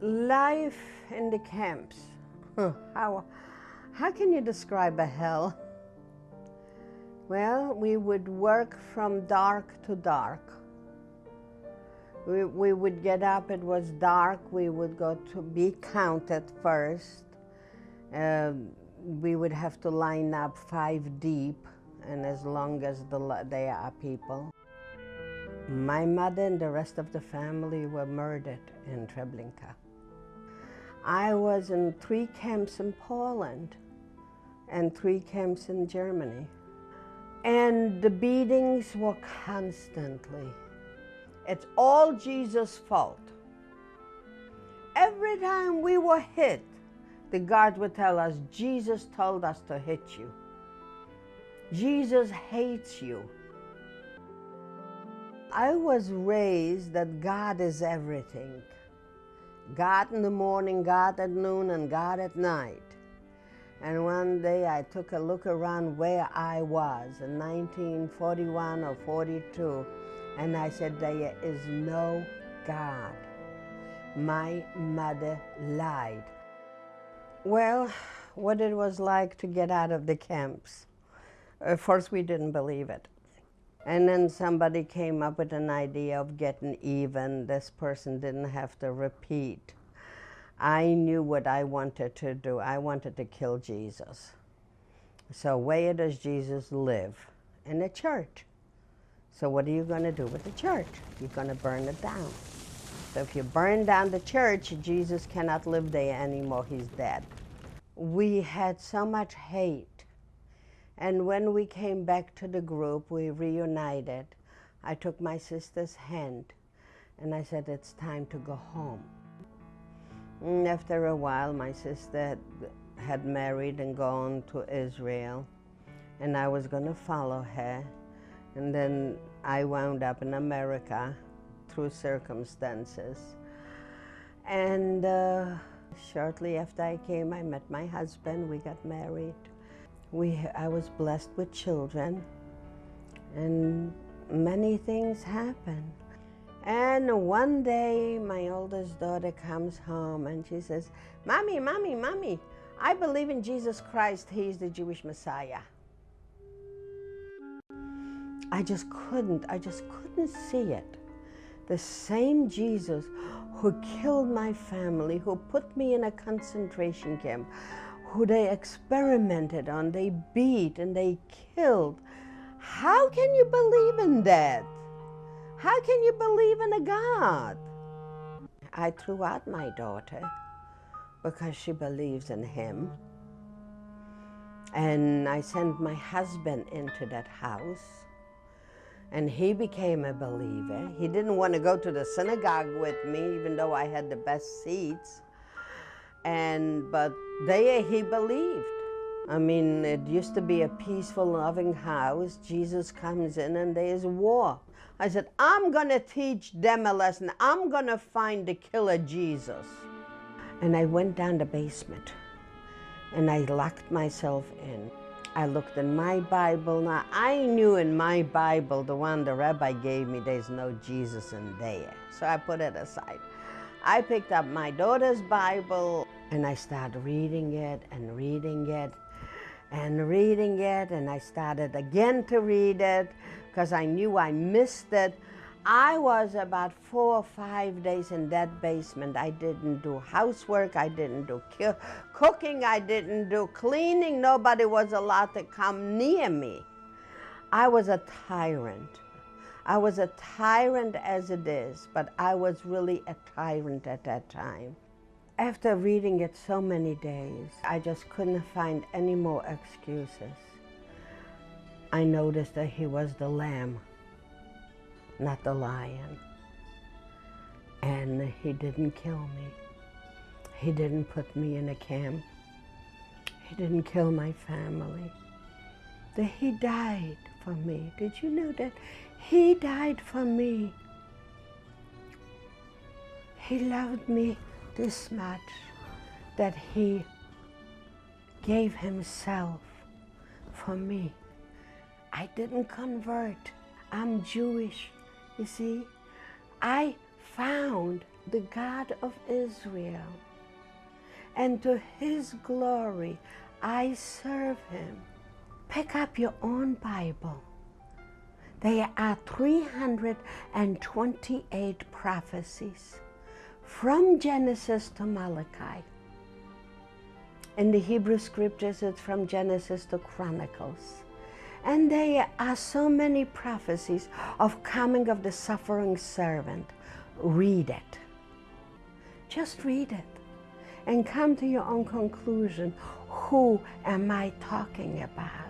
Life in the camps. How can you describe a hell? Well, we would work from dark to dark. We would get up, it was dark, we would go to be counted first. We would have to line up 5 deep, and as long as there are people. My mother and the rest of the family were murdered in Treblinka. I was in 3 camps in Poland and 3 camps in Germany. And the beatings were constantly. It's all Jesus' fault. Every time we were hit, the guard would tell us, Jesus told us to hit you. Jesus hates you. I was raised that God is everything. God in the morning, God at noon, and God at night. And one day I took a look around where I was in 1941 or 42, and I said, there is no God. My mother lied. Well, what it was like to get out of the camps. First, we didn't believe it. And then somebody came up with an idea of getting even. This person didn't have to repeat. I knew what I wanted to do. I wanted to kill Jesus. So where does Jesus live? In the church. So what are you going to do with the church? You're going to burn it down. So if you burn down the church, Jesus cannot live there anymore. He's dead. We had so much hate. And when we came back to the group, we reunited. I took my sister's hand and I said, it's time to go home. And after a while, my sister had married and gone to Israel, and I was going to follow her. And then I wound up in America through circumstances. And shortly after I came, I met my husband. We got married. I was blessed with children, and many things happened. And one day, my oldest daughter comes home and she says, Mommy, Mommy, Mommy, I believe in Jesus Christ. He's the Jewish Messiah. I just couldn't see it. The same Jesus who killed my family, who put me in a concentration camp, who they experimented on, they beat and they killed. How can you believe in that? How can you believe in a God? I threw out my daughter because she believes in him. And I sent my husband into that house, and he became a believer. He didn't want to go to the synagogue with me, even though I had the best seats. But there he believed. I mean, it used to be a peaceful, loving house. Jesus comes in and there's war. I said, I'm going to teach them a lesson. I'm going to find the killer Jesus. And I went down the basement and I locked myself in. I looked in my Bible. Now, I knew in my Bible, the one the rabbi gave me, there's no Jesus in there. So I put it aside. I picked up my daughter's Bible and I started reading it and reading it and reading it, and I started again to read it because I knew I missed it. I was about 4 or 5 days in that basement. I didn't do housework, I didn't do cooking, I didn't do cleaning. Nobody was allowed to come near me. I was a tyrant. I was a tyrant as it is, but I was really a tyrant at that time. After reading it so many days, I just couldn't find any more excuses. I noticed that he was the lamb, not the lion. And he didn't kill me. He didn't put me in a camp. He didn't kill my family. That he died for me. Did you know that? He died for me. He loved me this much that he gave himself for me. I didn't convert. I'm Jewish, you see. I found the God of Israel, and to his glory I serve him. Pick up your own Bible. There are 328 prophecies from Genesis to Malachi. In the Hebrew scriptures, it's from Genesis to Chronicles. And there are so many prophecies of coming of the suffering servant. Read it. Just read it and come to your own conclusion. Who am I talking about?